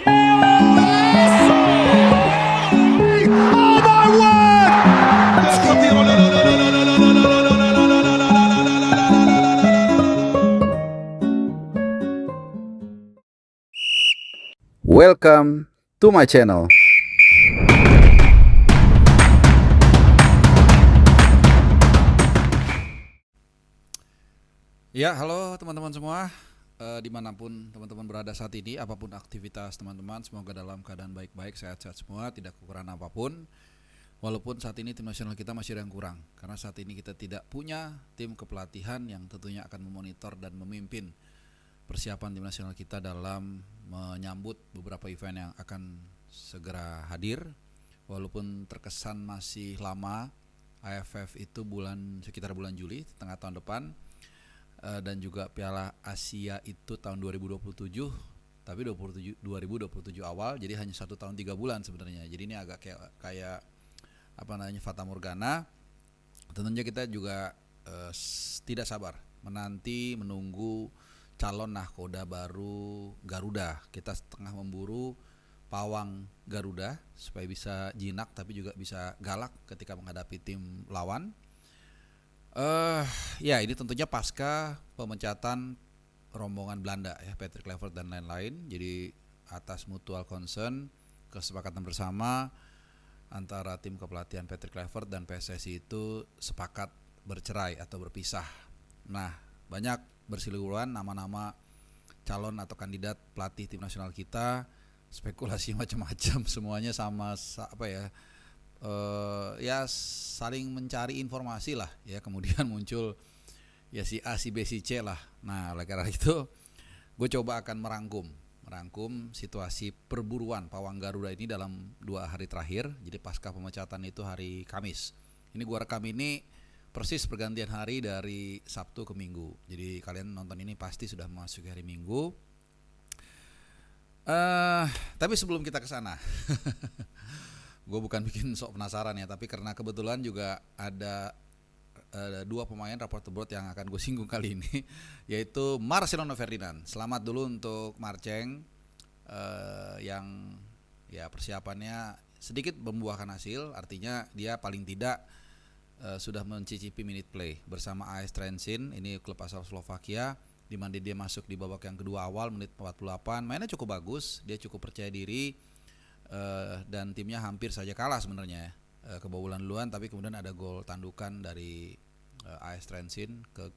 Welcome to my channel. Ya, halo teman-teman semua, dimanapun teman-teman berada saat ini, apapun aktivitas teman-teman, semoga dalam keadaan baik-baik, sehat-sehat semua, tidak kekurangan apapun. Walaupun saat ini tim nasional kita masih ada yang kurang, karena saat ini kita tidak punya tim kepelatihan yang tentunya akan memonitor dan memimpin persiapan tim nasional kita dalam menyambut beberapa event yang akan segera hadir. Walaupun terkesan masih lama, AFF itu sekitar bulan Juli, tengah tahun depan, dan juga Piala Asia itu tahun 2027, tapi 2027 awal, jadi hanya 1 tahun 3 bulan sebenarnya. Jadi ini agak kayak fata morgana. Tentunya kita juga tidak sabar menunggu calon nahkoda baru Garuda. Kita setengah memburu pawang Garuda supaya bisa jinak tapi juga bisa galak ketika menghadapi tim lawan. Ya ini tentunya pasca pemecatan rombongan Belanda ya, Patrick Kluivert dan lain-lain. Jadi atas mutual concern, kesepakatan bersama antara tim kepelatihan Patrick Kluivert dan PSSI itu sepakat bercerai atau berpisah. Nah, banyak berseliweran nama-nama calon atau kandidat pelatih tim nasional kita, spekulasi macam-macam, semuanya saling mencari informasi lah ya. Kemudian muncul ya si A, si B, si C lah. Nah, oleh karena itu gue coba akan merangkum situasi perburuan pawang Garuda ini dalam 2 hari terakhir. Jadi pasca pemecatan itu hari Kamis. Ini gue rekam ini persis pergantian hari dari Sabtu ke Minggu. Jadi kalian nonton ini pasti sudah memasuki hari Minggu. Tapi sebelum kita ke sana, gue bukan bikin sok penasaran ya, tapi karena kebetulan juga ada 2 pemain report the board yang akan gue singgung kali ini, yaitu Marcelino Ferdinand. Selamat dulu untuk Marceng, yang ya persiapannya sedikit membuahkan hasil, artinya dia paling tidak sudah mencicipi minute play bersama AS Trenčín, ini klub asal Slovakia, di mana dia masuk di babak yang kedua awal menit 48. Mainnya cukup bagus, dia cukup percaya diri, dan timnya hampir saja kalah sebenarnya, kebobolan duluan, tapi kemudian ada gol tandukan dari AS Trenčín ke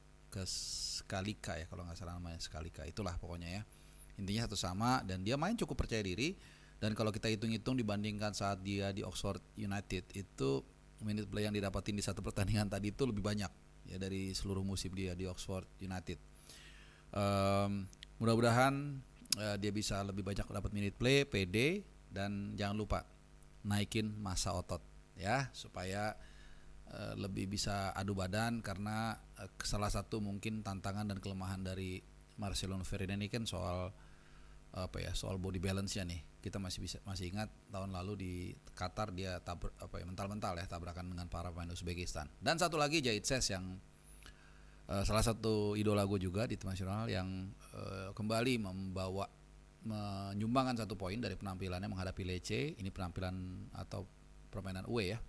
Skalika ya, kalau nggak salah namanya Skalika, itulah pokoknya ya. Intinya satu sama, dan dia main cukup percaya diri. Dan kalau kita hitung-hitung dibandingkan saat dia di Oxford United, itu minute play yang didapatin di satu pertandingan tadi itu lebih banyak ya dari seluruh musim dia di Oxford United. Mudah-mudahan dia bisa lebih banyak dapat minute play, PD, dan jangan lupa naikin massa otot ya, supaya lebih bisa adu badan, karena salah satu mungkin tantangan dan kelemahan dari Marcelino Ferdinand ini kan soal body balance-nya nih. Kita masih ingat tahun lalu di Qatar dia mental-mental ya, tabrakan dengan para pemain Uzbekistan. Dan satu lagi Zaitsev yang salah satu idola gue juga di tim nasional, yang kembali menyumbangkan 1 poin dari penampilannya menghadapi Lecce. Ini penampilan atau permainan away ya,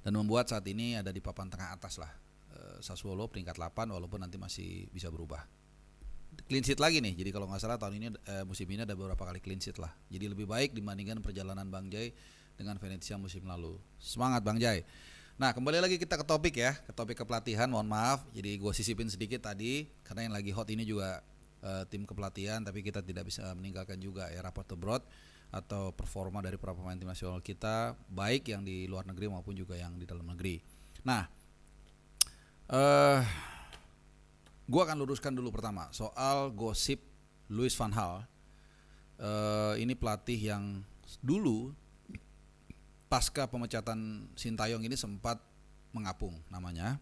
dan membuat saat ini ada di papan tengah atas lah, Sassuolo peringkat 8, walaupun nanti masih bisa berubah. Clean sheet lagi nih, jadi kalau nggak salah tahun ini musim ini ada beberapa kali clean sheet lah, jadi lebih baik dibandingkan perjalanan Bang Jai dengan Venezia musim lalu. Semangat Bang Jai. Nah, kembali lagi kita ke topik ya, ke topik kepelatihan. Mohon maaf, jadi gue sisipin sedikit tadi karena yang lagi hot ini juga tim kepelatihan, tapi kita tidak bisa meninggalkan juga ya rapport abroad atau performa dari para pemain tim nasional kita, baik yang di luar negeri maupun juga yang di dalam negeri. Nah, gue akan luruskan dulu pertama soal gosip Louis van Gaal. Ini pelatih yang dulu pasca pemecatan Sintayong ini sempat mengapung namanya,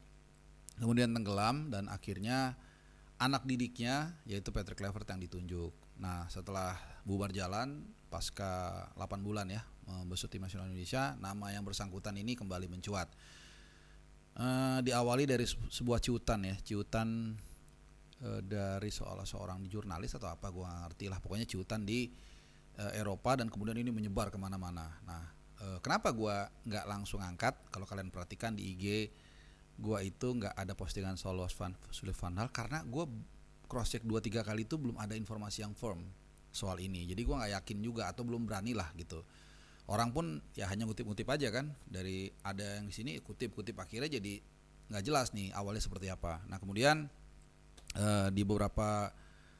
kemudian tenggelam, dan akhirnya anak didiknya yaitu Patrick Kluivert yang ditunjuk. Nah, setelah bubar jalan pasca 8 bulan ya membesut tim nasional Indonesia, nama yang bersangkutan ini kembali mencuat. Diawali dari sebuah ciutan dari seorang jurnalis atau apa, gue nggak ngerti lah, pokoknya ciutan di Eropa dan kemudian ini menyebar kemana-mana. Nah, kenapa gua nggak langsung angkat? Kalau kalian perhatikan di IG gua itu nggak ada postingan soal Louis van Gaal karena gua cross check 2-3 kali itu belum ada informasi yang firm soal ini. Jadi gua nggak yakin juga atau belum berani lah gitu. Orang pun ya hanya ngutip-ngutip aja kan, dari ada yang di sini kutip-kutip, akhirnya jadi nggak jelas nih awalnya seperti apa. Nah kemudian di beberapa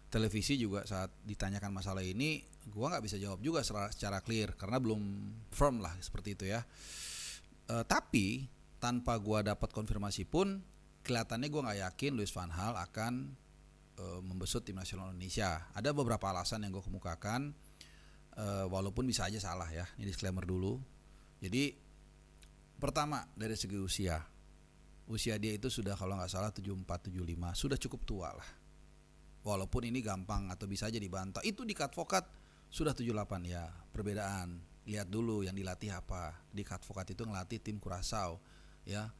televisi juga saat ditanyakan masalah ini, gua nggak bisa jawab juga secara clear karena belum firm lah seperti itu ya. Tapi tanpa gua dapat konfirmasi pun kelihatannya gua nggak yakin Louis van Gaal akan membesut tim nasional Indonesia. Ada beberapa alasan yang gua kemukakan. Walaupun bisa aja salah ya, ini disclaimer dulu. Jadi pertama dari segi usia dia itu sudah kalau nggak salah 74-75, sudah cukup tua lah. Walaupun ini gampang atau bisa aja dibantah, itu di advokat sudah 78 ya, perbedaan. Lihat dulu yang dilatih apa. Di advokat itu ngelatih tim Curaçao ya.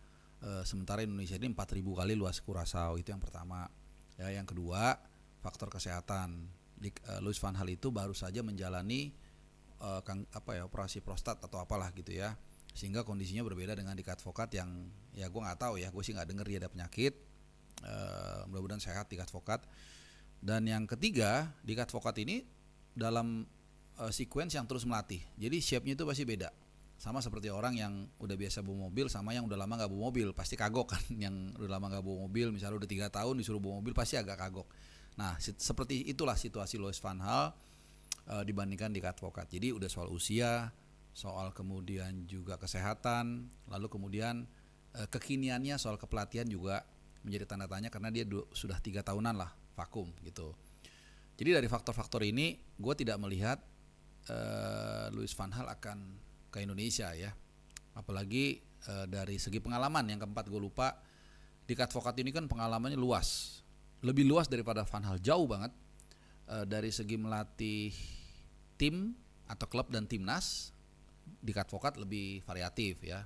Sementara Indonesia ini 4.000 kali luas Curaçao, itu yang pertama. Ya, yang kedua faktor kesehatan. Louis van Gaal itu baru saja menjalani operasi prostat atau apalah gitu ya, sehingga kondisinya berbeda dengan Dika Advokat yang ya gue nggak tahu ya, gue sih nggak dengar dia ada penyakit. Mudah-mudahan sehat Dika Advokat. Dan yang ketiga, Dika Advokat ini dalam sequence yang terus melatih, jadi shape-nya itu pasti beda. Sama seperti orang yang udah biasa bawa mobil sama yang udah lama nggak bawa mobil, pasti kagok kan. Yang udah lama nggak bawa mobil, misalnya udah 3 tahun disuruh bawa mobil, pasti agak kagok. Nah, seperti itulah situasi Louis van Gaal dibandingkan Dika Advokat. Jadi udah soal usia, soal kemudian juga kesehatan, lalu kemudian kekiniannya soal kepelatihan juga menjadi tanda tanya karena dia sudah 3 tahunan lah vakum gitu. Jadi dari faktor-faktor ini, gue tidak melihat Louis van Gaal akan ke Indonesia ya. Apalagi dari segi pengalaman, yang keempat gue lupa, Dika Advokat ini kan pengalamannya luas. Lebih luas daripada Van Gaal, jauh banget. Dari segi melatih tim atau klub dan timnas, Dika Advokat lebih variatif ya.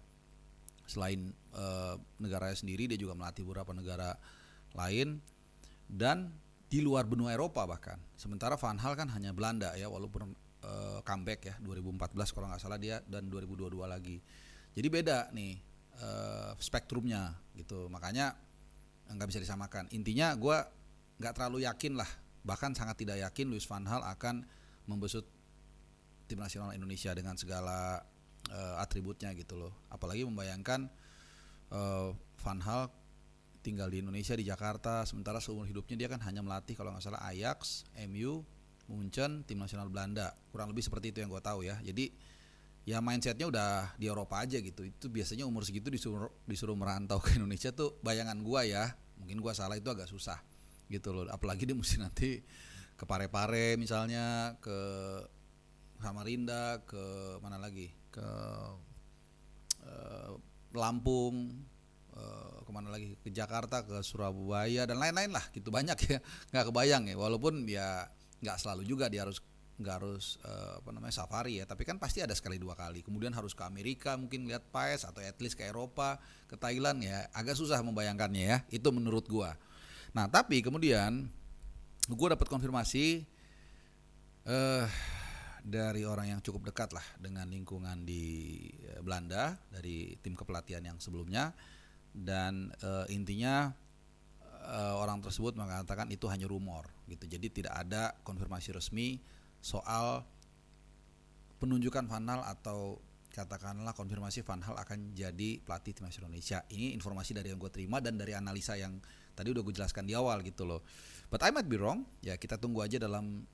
Selain negaranya sendiri, dia juga melatih beberapa negara lain dan di luar benua Eropa bahkan. Sementara Van Gaal kan hanya Belanda ya, walaupun comeback ya 2014 kalau nggak salah dia, dan 2022 lagi. Jadi beda nih spektrumnya gitu. Makanya nggak bisa disamakan. Intinya gue nggak terlalu yakin lah, bahkan sangat tidak yakin Louis van Gaal akan membesut tim nasional Indonesia dengan segala atributnya gitu loh. Apalagi membayangkan Van Gaal tinggal di Indonesia, di Jakarta, sementara seumur hidupnya dia kan hanya melatih kalau nggak salah Ajax, MU, Munchen, tim nasional Belanda, kurang lebih seperti itu yang gue tahu ya. Jadi ya mindsetnya udah di Eropa aja gitu. Itu biasanya umur segitu disuruh merantau ke Indonesia tuh, bayangan gua ya, mungkin gua salah, itu agak susah gitu loh. Apalagi dia mesti nanti ke Parepare misalnya, ke Samarinda, ke mana lagi, ke Lampung, kemana lagi, ke Jakarta, ke Surabaya dan lain-lain lah gitu, banyak ya, nggak kebayang ya. Walaupun ya nggak selalu juga dia nggak harus safari ya, tapi kan pasti ada sekali dua kali. Kemudian harus ke Amerika mungkin lihat PAES, atau at least ke Eropa, ke Thailand ya, agak susah membayangkannya ya, itu menurut gua. Nah tapi kemudian gua dapat konfirmasi dari orang yang cukup dekat lah dengan lingkungan di Belanda, dari tim kepelatihan yang sebelumnya, dan intinya orang tersebut mengatakan itu hanya rumor gitu. Jadi tidak ada konfirmasi resmi soal penunjukan Van Gaal atau katakanlah konfirmasi Van Gaal akan jadi pelatih timnas Indonesia. Ini informasi dari yang gue terima dan dari analisa yang tadi udah gue jelaskan di awal gitu loh. But I might be wrong. Ya kita tunggu aja dalam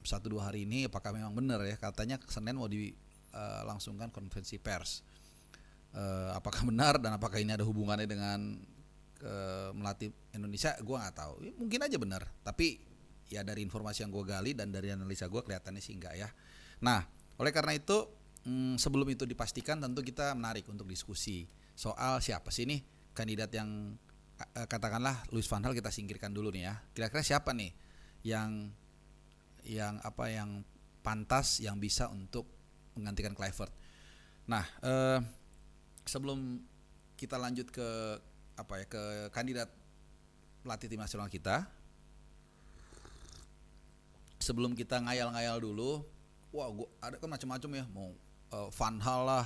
1-2 hari ini apakah memang benar ya. Katanya Senin mau dilangsungkan konferensi pers. Apakah benar dan apakah ini ada hubungannya dengan melatih Indonesia, gue nggak tahu. Mungkin aja benar, tapi ya dari informasi yang gue gali dan dari analisa gue kelihatannya sih enggak ya. Nah, oleh karena itu sebelum itu dipastikan, tentu kita menarik untuk diskusi soal siapa sih nih kandidat yang katakanlah Louis van Gaal kita singkirkan dulu nih ya. Kira-kira siapa nih yang pantas, yang bisa untuk menggantikan Kluivert. Nah, sebelum kita lanjut ke kandidat pelatih tim nasional kita, sebelum kita ngayal-ngayal dulu wah gua ada kan macam-macam ya, mau Van Hal lah,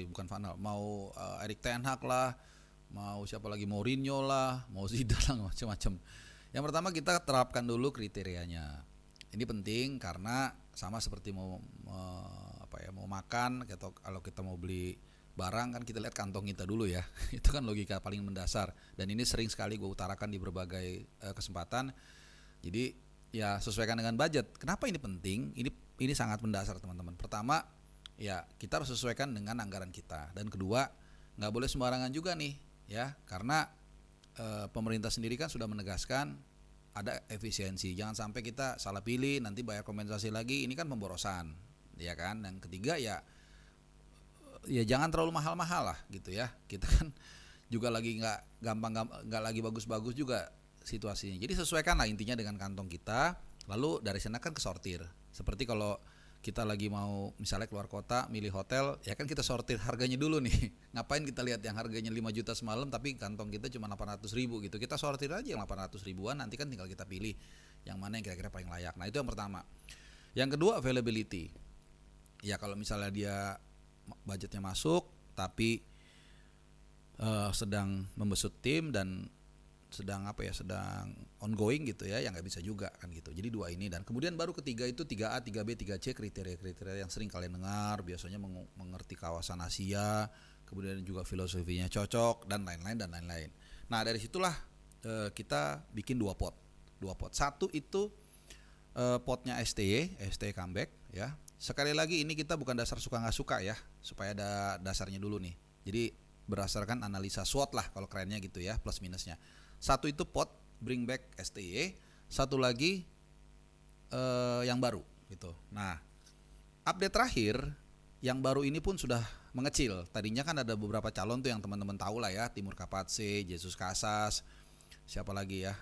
bukan Van Hal, mau Erik ten Hag lah, mau siapa lagi, Mourinho lah, mau Zidane lah, macam-macam. Yang pertama kita terapkan dulu kriterianya. Ini penting karena sama seperti mau makan atau kalau kita mau beli barang kan kita lihat kantong kita dulu ya. Itu kan logika paling mendasar dan ini sering sekali gue utarakan di berbagai kesempatan. Jadi ya sesuaikan dengan budget. Kenapa ini penting? Ini sangat mendasar teman-teman. Pertama ya kita harus sesuaikan dengan anggaran kita dan kedua nggak boleh sembarangan juga nih ya karena pemerintah sendiri kan sudah menegaskan ada efisiensi. Jangan sampai kita salah pilih nanti bayar kompensasi lagi. Ini kan pemborosan, ya kan. Yang ketiga ya jangan terlalu mahal-mahal lah gitu ya. Kita kan juga lagi nggak lagi bagus-bagus juga situasinya. Jadi sesuaikan lah intinya dengan kantong kita. Lalu dari sana kan kesortir. Seperti kalau kita lagi mau misalnya keluar kota milih hotel, ya kan kita sortir harganya dulu nih. Ngapain kita lihat yang harganya 5 juta semalam tapi kantong kita cuma 800 ribu gitu. Kita sortir aja yang 800 ribuan, nanti kan tinggal kita pilih yang mana yang kira-kira paling layak. Nah itu yang pertama. Yang kedua availability. Ya kalau misalnya dia budgetnya masuk tapi sedang membesut tim dan sedang ongoing gitu ya, yang nggak bisa juga kan gitu. Jadi dua ini dan kemudian baru ketiga itu 3A, 3B, 3C kriteria-kriteria yang sering kalian dengar, biasanya mengerti kawasan Asia, kemudian juga filosofinya cocok dan lain-lain. Nah dari situlah kita bikin dua pot. Satu itu potnya STY comeback ya. Sekali lagi ini kita bukan dasar suka nggak suka ya, supaya ada dasarnya dulu nih. Jadi berdasarkan analisa SWOT lah kalau kerennya gitu ya, plus minusnya. Satu itu pot bring back STY, satu lagi yang baru gitu. Nah, update terakhir yang baru ini pun sudah mengecil. Tadinya kan ada beberapa calon tuh yang teman-teman tahu lah ya, Timur Kapatse, Jesus Casas, siapa lagi ya,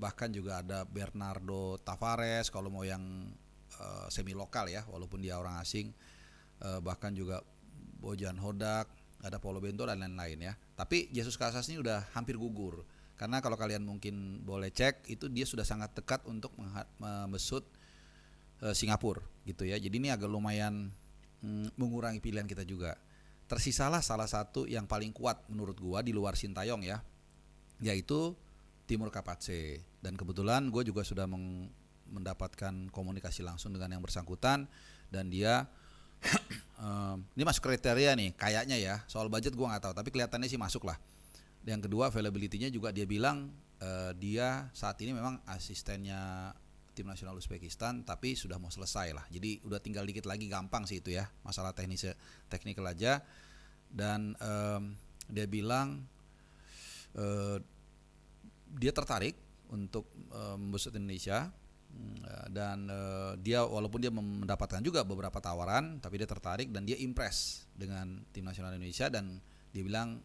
bahkan juga ada Bernardo Tavares kalau mau yang semi lokal ya, walaupun dia orang asing, bahkan juga Bojan Hodak, ada Paulo Bento dan lain-lain ya. Tapi Jesus Casas ini udah hampir gugur. Karena kalau kalian mungkin boleh cek, itu dia sudah sangat dekat untuk membesut Singapura gitu ya. Jadi ini agak lumayan mengurangi pilihan kita juga. Tersisalah salah satu yang paling kuat menurut gua di luar Sintayong ya, yaitu Timur Kapatse. Dan kebetulan gua juga sudah mendapatkan komunikasi langsung dengan yang bersangkutan dan dia ini masuk kriteria nih kayaknya ya. Soal budget gua nggak tahu tapi kelihatannya sih masuk lah. Yang kedua availability-nya juga dia bilang dia saat ini memang asistennya tim nasional Uzbekistan tapi sudah mau selesai lah. Jadi udah tinggal dikit lagi, gampang sih itu ya. Masalah teknikal aja. Dan dia bilang dia tertarik untuk membesut Indonesia. Dan dia walaupun dia mendapatkan juga beberapa tawaran tapi dia tertarik dan dia impress dengan tim nasional Indonesia dan dia bilang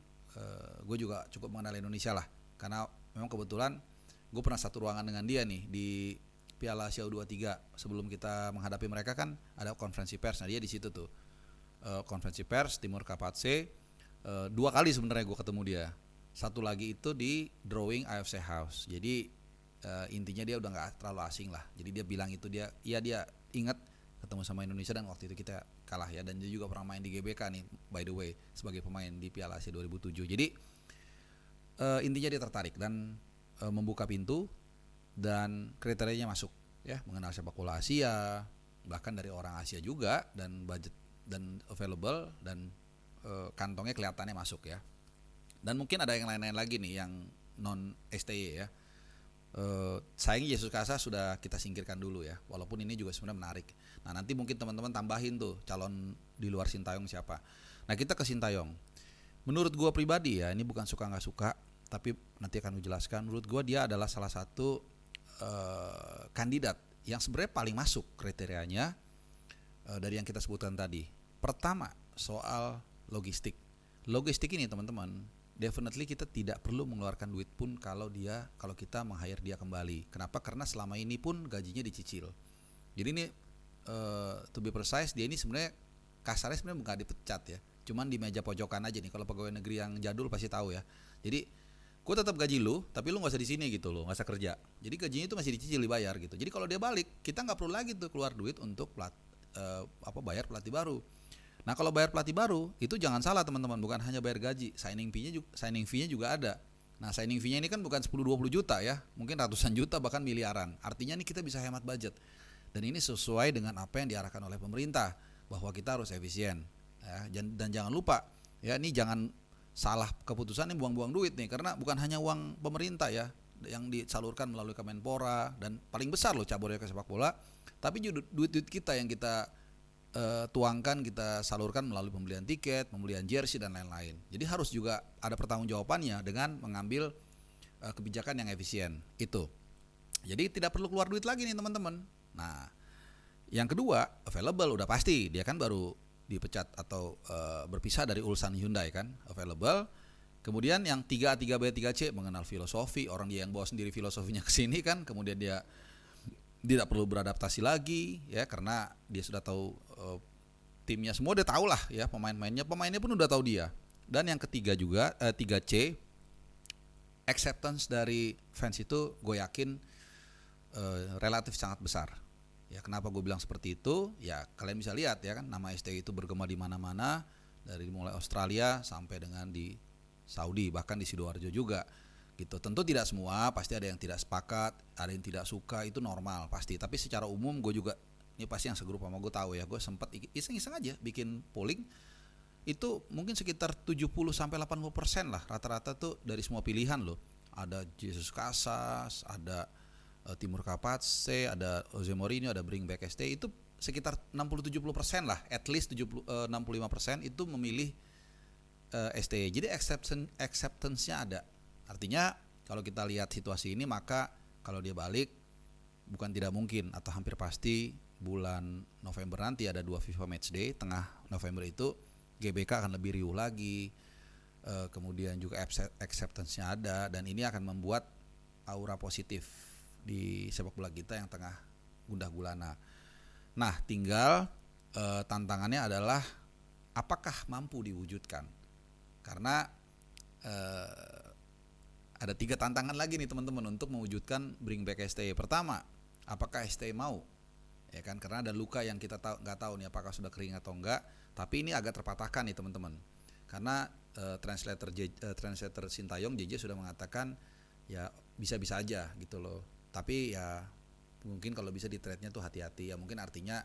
gue juga cukup mengenal Indonesia lah karena memang kebetulan gue pernah satu ruangan dengan dia nih di Piala Asia U23 sebelum kita menghadapi mereka kan ada konferensi pers. Nah dia di situ tuh konferensi pers Timur Kapatse 2 kali sebenarnya gue ketemu dia. Satu lagi itu di drawing AFC House. Jadi intinya dia udah nggak terlalu asing lah. Jadi dia bilang itu dia ingat ketemu sama Indonesia dan waktu itu kita kalah ya, dan dia juga pernah main di GBK nih by the way sebagai pemain di Piala Asia 2007. Jadi intinya dia tertarik dan membuka pintu dan kriterianya masuk ya, mengenal sepak bola Asia, bahkan dari orang Asia juga, dan budget dan available dan kantongnya kelihatannya masuk ya. Dan mungkin ada yang lain-lain lagi nih yang non STY ya. Sayangnya Jesus Casas sudah kita singkirkan dulu ya, walaupun ini juga sebenarnya menarik. Nah nanti mungkin teman-teman tambahin tuh calon di luar Sintayong siapa. Nah kita ke Sintayong. Menurut gua pribadi ya, ini bukan suka nggak suka, tapi nanti akan gue jelaskan. Menurut gua dia adalah salah satu kandidat yang sebenarnya paling masuk kriterianya dari yang kita sebutkan tadi. Pertama soal logistik. Logistik ini teman-teman, definitely kita tidak perlu mengeluarkan duit pun kalau kita meng-hire dia kembali. Kenapa? Karena selama ini pun gajinya dicicil. Jadi ini to be precise, dia ini sebenarnya kasarnya sebenarnya bukan dipecat ya. Cuman di meja pojokan aja nih. Kalau pegawai negeri yang jadul pasti tahu ya. Jadi gue tetap gaji lu, tapi lu nggak usah di sini gitu loh, nggak usah kerja. Jadi gajinya itu masih dicicil, dibayar gitu. Jadi kalau dia balik, kita nggak perlu lagi tuh keluar duit untuk bayar pelatih baru. Nah kalau bayar pelatih baru itu jangan salah teman-teman, bukan hanya bayar gaji, signing fee-nya juga ada. Nah signing fee-nya ini kan bukan 10-20 juta ya, mungkin ratusan juta bahkan miliaran. Artinya nih kita bisa hemat budget. Dan ini sesuai dengan apa yang diarahkan oleh pemerintah bahwa kita harus efisien. Ya, dan jangan lupa ya, ini jangan salah keputusan ini buang-buang duit nih, karena bukan hanya uang pemerintah ya yang disalurkan melalui Kemenpora dan paling besar loh caburnya ke sepak bola, tapi juga duit-duit kita yang kita tuangkan, kita salurkan melalui pembelian tiket, pembelian jersey dan lain-lain. Jadi harus juga ada pertanggungjawabannya dengan mengambil kebijakan yang efisien itu. Jadi tidak perlu keluar duit lagi nih teman-teman. Nah, yang kedua available udah pasti, dia kan baru dipecat atau berpisah dari Ulsan Hyundai kan, available. Kemudian yang 3A, 3B, 3C mengenal filosofi, orang dia yang bawa sendiri filosofinya ke sini kan, kemudian dia tidak perlu beradaptasi lagi ya, karena dia sudah tahu timnya semua, dia tahu lah ya, pemainnya pun udah tahu dia. Dan yang ketiga juga 3C, acceptance dari fans itu gue yakin relatif sangat besar. Ya kenapa gue bilang seperti itu? Ya kalian bisa lihat ya kan, nama STI itu bergema di mana-mana, dari mulai Australia sampai dengan di Saudi, bahkan di Sidoarjo juga. Gitu. Tentu tidak semua, pasti ada yang tidak sepakat, ada yang tidak suka, itu normal pasti. Tapi secara umum gue juga, ini pasti yang segrup sama gue tahu ya, gue sempat iseng-iseng aja bikin polling, itu mungkin sekitar 70-80% lah rata-rata tuh dari semua pilihan loh. Ada Jesus Casas, ada Timur Kapace, ada Jose Mourinho, ada Bring Back ST, itu sekitar 60-70% lah, at least 65% itu memilih ST. Jadi acceptance-nya ada. Artinya kalau kita lihat situasi ini, maka kalau dia balik bukan tidak mungkin atau hampir pasti bulan November nanti ada 2 FIFA Matchday, tengah November itu GBK akan lebih riuh lagi, kemudian juga acceptance-nya ada, dan ini akan membuat aura positif di sepak bola kita yang tengah gundah gulana. Nah tinggal tantangannya adalah apakah mampu diwujudkan, karena ada 3 tantangan lagi nih teman-teman untuk mewujudkan Bring Back STY. Pertama, apakah STY mau? Ya kan, karena ada luka yang kita nggak tahu nih apakah sudah kering atau enggak. Tapi ini agak terpatahkan nih teman-teman. Karena translator Sintayong JJ sudah mengatakan ya bisa-bisa aja gitu loh. Tapi ya mungkin kalau bisa di trade-nya tuh hati-hati ya, mungkin artinya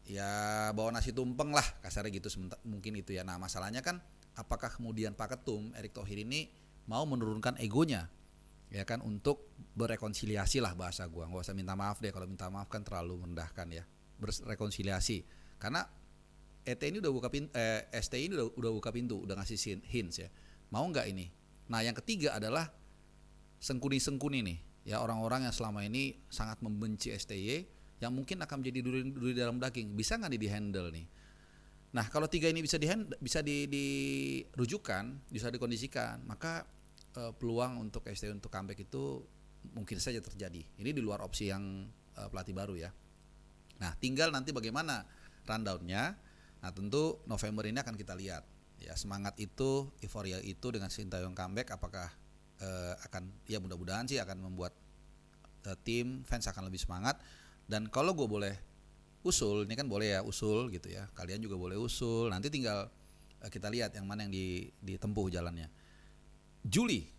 ya bawa nasi tumpeng lah kasarnya gitu, mungkin itu ya. Nah masalahnya kan apakah kemudian Pak Ketum Erick Thohir ini mau menurunkan egonya ya kan, untuk berrekonsiliasi lah, bahasa gua nggak usah minta maaf deh, kalau minta maaf kan terlalu merendahkan ya, berrekonsiliasi. Karena STI ini udah buka pintu, udah ngasih hints ya, mau nggak ini. Nah yang ketiga adalah sengkuni nih ya, orang-orang yang selama ini sangat membenci STY yang mungkin akan menjadi duri dalam daging, bisa nggak di handle nih. Nah kalau 3 ini bisa dirujukan, bisa dikondisikan, maka peluang untuk STY untuk comeback itu mungkin saja terjadi. Ini di luar opsi yang pelatih baru ya. Nah tinggal nanti bagaimana rundownnya. Nah tentu November ini akan kita lihat ya, semangat itu, euforia itu dengan Sintayong comeback, apakah akan, ya mudah-mudahan sih akan membuat tim fans akan lebih semangat. Dan kalau gue boleh usul, ini kan boleh ya usul gitu ya, kalian juga boleh usul, nanti tinggal kita lihat yang mana yang ditempuh jalannya. Juli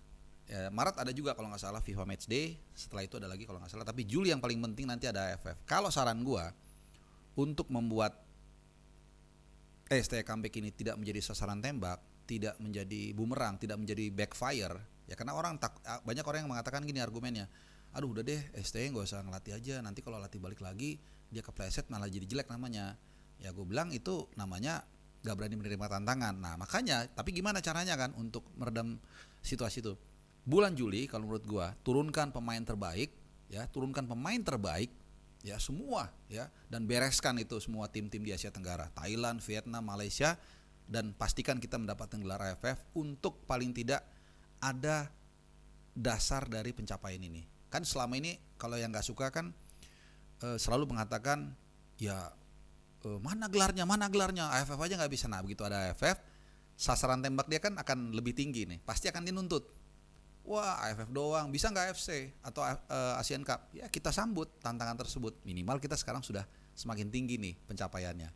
ya, Maret ada juga kalau nggak salah FIFA Matchday, setelah itu ada lagi kalau nggak salah, tapi Juli yang paling penting nanti ada AFF. Kalau saran gue untuk membuat STY comeback ini tidak menjadi sasaran tembak, tidak menjadi bumerang, tidak menjadi backfire ya, karena banyak orang yang mengatakan gini argumennya, aduh udah deh STY nggak usah ngelatih aja, nanti kalau latih balik lagi dia kepleset malah jadi jelek namanya. Ya gue bilang itu namanya gak berani menerima tantangan. Nah makanya, tapi gimana caranya kan untuk meredam situasi itu? Bulan Juli kalau menurut gue, turunkan pemain terbaik ya, ya semua ya, dan bereskan itu semua tim-tim di Asia Tenggara, Thailand, Vietnam, Malaysia, dan pastikan kita mendapatkan gelar AFF untuk paling tidak ada dasar dari pencapaian ini. Kan selama ini kalau yang gak suka kan selalu mengatakan ya mana gelarnya, AFF aja nggak bisa. Nah begitu ada AFF, sasaran tembak dia kan akan lebih tinggi nih, pasti akan dinuntut. Wah AFF doang, bisa nggak AFC atau Asian Cup? Ya kita sambut tantangan tersebut, minimal kita sekarang sudah semakin tinggi nih pencapaiannya.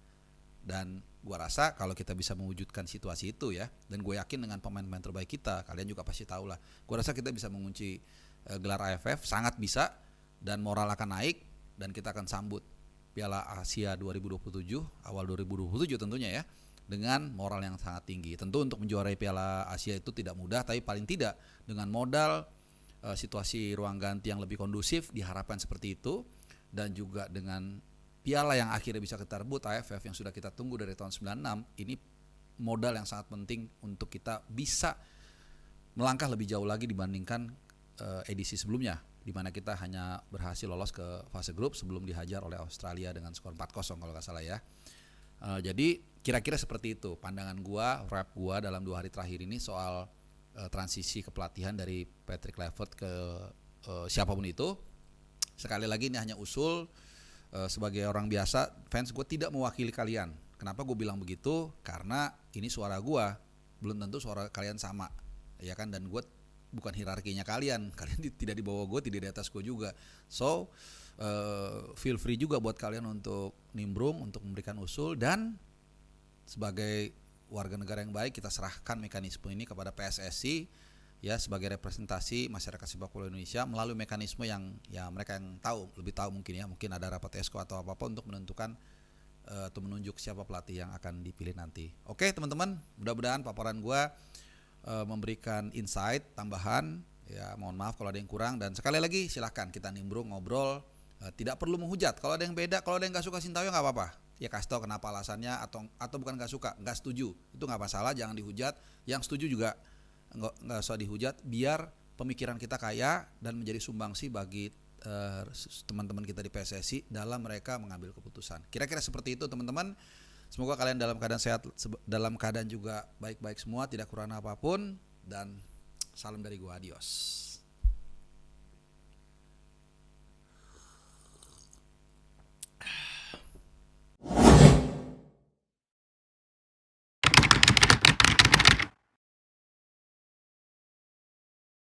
Dan gua rasa kalau kita bisa mewujudkan situasi itu ya, dan gue yakin dengan pemain-pemain terbaik kita, kalian juga pasti tahu lah. Gua rasa kita bisa mengunci gelar AFF, sangat bisa, dan moral akan naik, dan kita akan sambut Piala Asia 2027, awal 2027 tentunya ya, dengan moral yang sangat tinggi. Tentu untuk menjuarai Piala Asia itu tidak mudah, tapi paling tidak dengan modal situasi ruang ganti yang lebih kondusif diharapkan seperti itu, dan juga dengan piala yang akhirnya bisa kita rebut AFF yang sudah kita tunggu dari tahun 96, ini modal yang sangat penting untuk kita bisa melangkah lebih jauh lagi dibandingkan edisi sebelumnya, di mana kita hanya berhasil lolos ke fase grup sebelum dihajar oleh Australia dengan skor 4-0 kalau nggak salah ya. Jadi kira-kira seperti itu pandangan gua, wrap gua dalam 2 hari terakhir ini soal transisi kepelatihan dari Patrick Kluivert ke siapapun itu. Sekali lagi ini hanya usul. Sebagai orang biasa, fans gue tidak mewakili kalian. Kenapa gue bilang begitu? Karena ini suara gue, belum tentu suara kalian sama, ya kan? Dan gue bukan hierarkinya kalian tidak di bawah gue, tidak di atas gue juga. So feel free juga buat kalian untuk nimbrung, untuk memberikan usul, dan sebagai warga negara yang baik kita serahkan mekanisme ini kepada PSSI ya, sebagai representasi masyarakat sepak bola Indonesia melalui mekanisme yang ya mereka yang tahu, lebih tahu mungkin ada rapat esko atau apapun untuk menentukan atau menunjuk siapa pelatih yang akan dipilih nanti. Oke teman-teman, mudah-mudahan paparan gua memberikan insight tambahan ya. Mohon maaf kalau ada yang kurang, dan sekali lagi silahkan kita nimbrung, ngobrol, tidak perlu menghujat. Kalau ada yang beda, kalau ada yang nggak suka Sintayong nggak apa-apa ya, kasih tahu kenapa alasannya, atau bukan nggak suka, nggak setuju, itu nggak masalah, jangan dihujat. Yang setuju juga nggak usah dihujat, biar pemikiran kita kaya dan menjadi sumbangsi bagi teman-teman kita di PSSI dalam mereka mengambil keputusan. Kira-kira seperti itu teman-teman. Semoga kalian dalam keadaan sehat, dalam keadaan juga baik-baik semua, tidak kurang apapun, dan salam dari gua, adios.